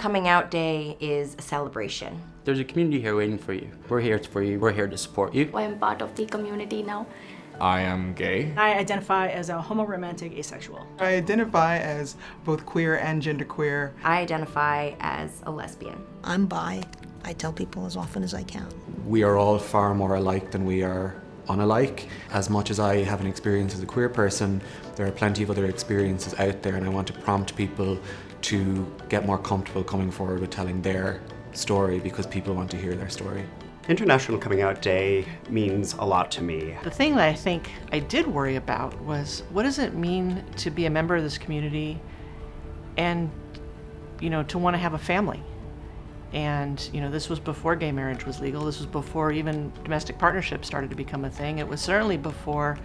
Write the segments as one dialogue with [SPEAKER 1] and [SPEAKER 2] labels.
[SPEAKER 1] Coming Out Day is a celebration.
[SPEAKER 2] There's a community here waiting for you. We're here for you. We're here to support you.
[SPEAKER 3] I am part of the community now.
[SPEAKER 4] I am gay.
[SPEAKER 5] I identify as a homoromantic asexual.
[SPEAKER 6] I identify as both queer and genderqueer.
[SPEAKER 1] I identify as a lesbian.
[SPEAKER 7] I'm bi. I tell people as often as I can.
[SPEAKER 8] We are all far more alike than we are unalike. As much as I have an experience as a queer person, there are plenty of other experiences out there, and I want to prompt people to get more comfortable coming forward with telling their story because people want to hear their story.
[SPEAKER 9] International Coming Out Day means a lot to me.
[SPEAKER 10] The thing that I think I did worry about was, what does it mean to be a member of this community and, to want to have a family? And, this was before gay marriage was legal. This was before even domestic partnerships started to become a thing. It was certainly before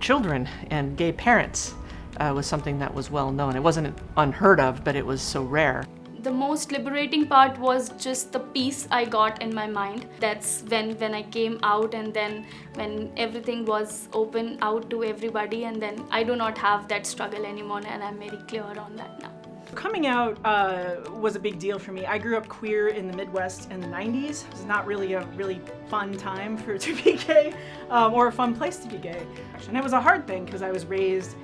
[SPEAKER 10] children and gay parents was something that was well known. It wasn't unheard of, but it was so rare.
[SPEAKER 3] The most liberating part was just the peace I got in my mind. That's when I came out, and then when everything was open out to everybody, and then I do not have that struggle anymore, and I'm very clear on that now.
[SPEAKER 5] Coming out was a big deal for me. I grew up queer in the Midwest in the 90s. It was not really a really fun time to be gay, or a fun place to be gay. And it was a hard thing because I was raised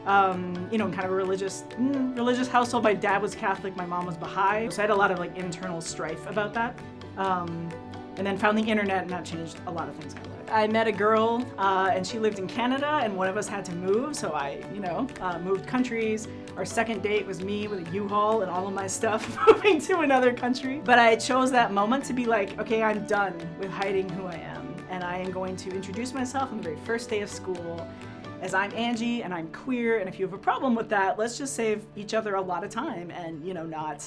[SPEAKER 5] in kind of a religious household. My dad was Catholic, my mom was Baha'i. So I had a lot of internal strife about that. And then found the internet, and that changed a lot of things in my life. I met a girl and she lived in Canada, and one of us had to move, so I moved countries. Our second date was me with a U-Haul and all of my stuff moving to another country. But I chose that moment to be like, okay, I'm done with hiding who I am, and I am going to introduce myself on the very first day of school as I'm Angie and I'm queer, and if you have a problem with that, let's just save each other a lot of time and not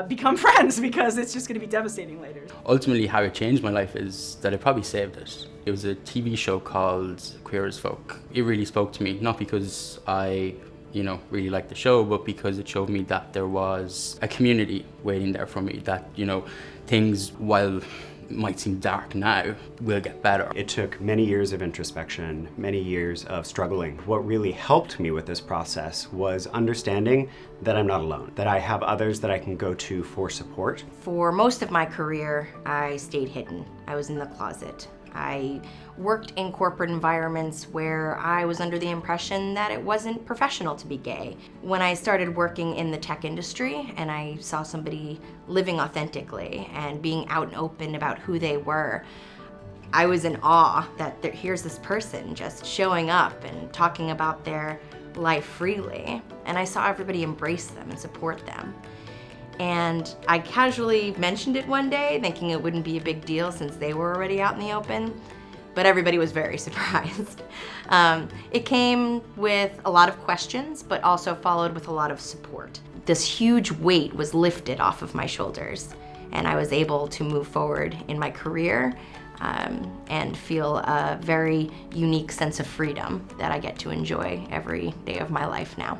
[SPEAKER 5] become friends, because it's just going to be devastating later.
[SPEAKER 2] Ultimately, how it changed my life is that it probably saved it. It was a TV show called Queer as Folk. It really spoke to me, not because I really liked the show, but because it showed me that there was a community waiting there for me, that, things, while might seem dark now, will get better.
[SPEAKER 9] It took many years of introspection, many years of struggling. What really helped me with this process was understanding that I'm not alone, that I have others that I can go to for support.
[SPEAKER 1] For most of my career, I stayed hidden. I was in the closet. I worked in corporate environments where I was under the impression that it wasn't professional to be gay. When I started working in the tech industry and I saw somebody living authentically and being out and open about who they were, I was in awe that here's this person just showing up and talking about their life freely. And I saw everybody embrace them and support them. And I casually mentioned it one day, thinking it wouldn't be a big deal since they were already out in the open, but everybody was very surprised. It came with a lot of questions, but also followed with a lot of support. This huge weight was lifted off of my shoulders, and I was able to move forward in my career and feel a very unique sense of freedom that I get to enjoy every day of my life now.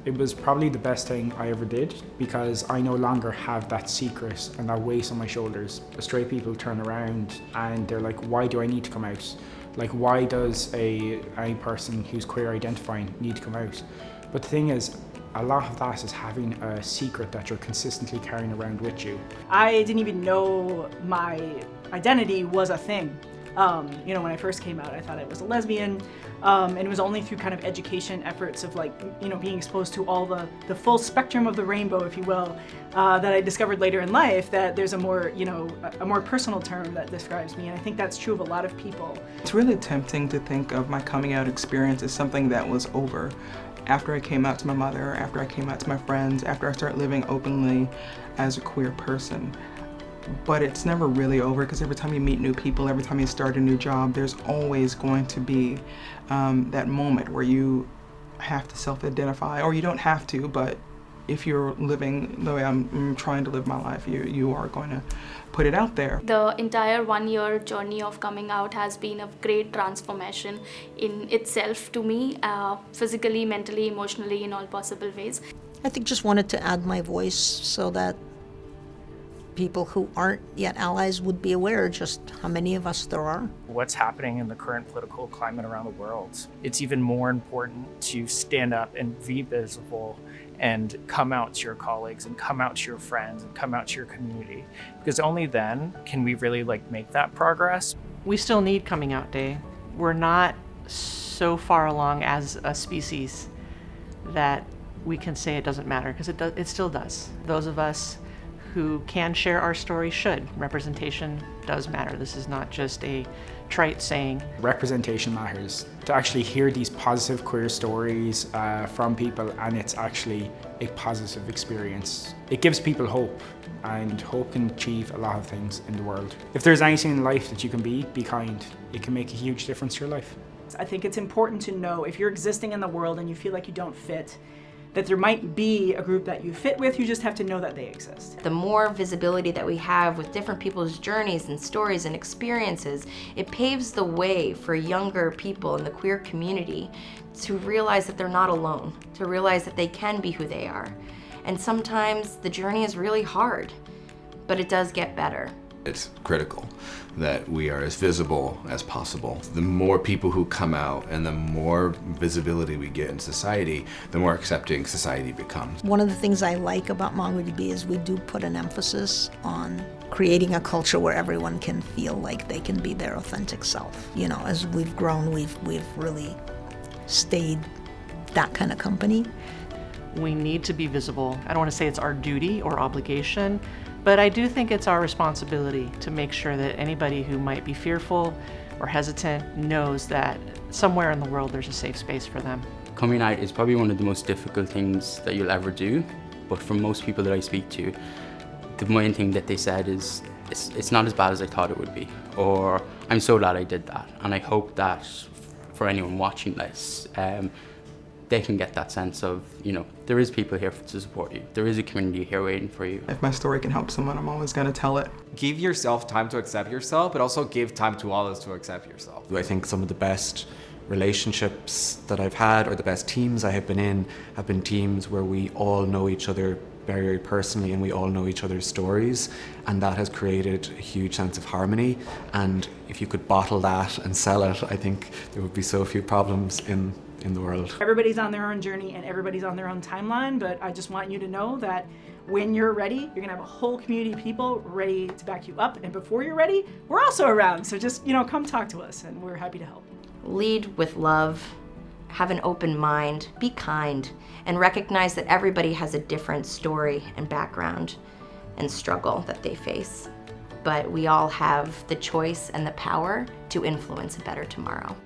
[SPEAKER 4] It was probably the best thing I ever did, because I no longer have that secret and that weight on my shoulders. The straight people turn around and they're like, why do I need to come out? Like, why does a person who's queer identifying need to come out? But the thing is, a lot of that is having a secret that you're consistently carrying around with you.
[SPEAKER 5] I didn't even know my identity was a thing. When I first came out, I thought I was a lesbian, and it was only through kind of education efforts of being exposed to all the full spectrum of the rainbow, if you will, that I discovered later in life that there's a more personal term that describes me, and I think that's true of a lot of people.
[SPEAKER 6] It's really tempting to think of my coming out experience as something that was over. After I came out to my mother, after I came out to my friends, after I started living openly as a queer person. But it's never really over, because every time you meet new people, every time you start a new job, there's always going to be that moment where you have to self-identify, or you don't have to, but if you're living the way I'm trying to live my life, you are going to put it out there.
[SPEAKER 3] The entire 1-year journey of coming out has been a great transformation in itself to me, physically, mentally, emotionally, in all possible ways.
[SPEAKER 7] I think just wanted to add my voice so that people who aren't yet allies would be aware just how many of us there are.
[SPEAKER 11] What's happening in the current political climate around the world. It's even more important to stand up and be visible and come out to your colleagues and come out to your friends and come out to your community, because only then can we really like make that progress.
[SPEAKER 10] We still need coming out day. We're not so far along as a species that we can say it doesn't matter, because it still does. Those of us who can share our story should. Representation does matter. This is not just a trite saying.
[SPEAKER 4] Representation matters. To actually hear these positive queer stories from people, and it's actually a positive experience. It gives people hope, and hope can achieve a lot of things in the world. If there's anything in life that you can be kind. It can make a huge difference to your life.
[SPEAKER 5] I think it's important to know if you're existing in the world and you feel like you don't fit, that there might be a group that you fit with. You just have to know that they exist.
[SPEAKER 1] The more visibility that we have with different people's journeys and stories and experiences, it paves the way for younger people in the queer community to realize that they're not alone, to realize that they can be who they are. And sometimes the journey is really hard, but it does get better.
[SPEAKER 12] It's critical that we are as visible as possible. The more people who come out and the more visibility we get in society, the more accepting society becomes.
[SPEAKER 7] One of the things I like about MongoDB is we do put an emphasis on creating a culture where everyone can feel like they can be their authentic self. You know, as we've grown, we've really stayed that kind of company.
[SPEAKER 10] We need to be visible. I don't want to say it's our duty or obligation, but I do think it's our responsibility to make sure that anybody who might be fearful or hesitant knows that somewhere in the world there's a safe space for them.
[SPEAKER 2] Coming out is probably one of the most difficult things that you'll ever do, but for most people that I speak to, the main thing that they said is, it's not as bad as I thought it would be, or I'm so glad I did that. And I hope that for anyone watching this, they can get that sense of, you know, there is people here to support you. There is a community here waiting for you.
[SPEAKER 6] If my story can help someone, I'm always going to tell it.
[SPEAKER 13] Give yourself time to accept yourself, but also give time to others to accept yourself.
[SPEAKER 8] I think some of the best relationships that I've had, or the best teams I have been in, have been teams where we all know each other very, very personally, and we all know each other's stories, and that has created a huge sense of harmony. And if you could bottle that and sell it, I think there would be so few problems in the world.
[SPEAKER 5] Everybody's on their own journey and everybody's on their own timeline, but I just want you to know that when you're ready, you're gonna have a whole community of people ready to back you up, and before you're ready, we're also around. So just, you know, come talk to us and we're happy to help.
[SPEAKER 1] Lead with love, have an open mind, be kind, and recognize that everybody has a different story and background and struggle that they face. But we all have the choice and the power to influence a better tomorrow.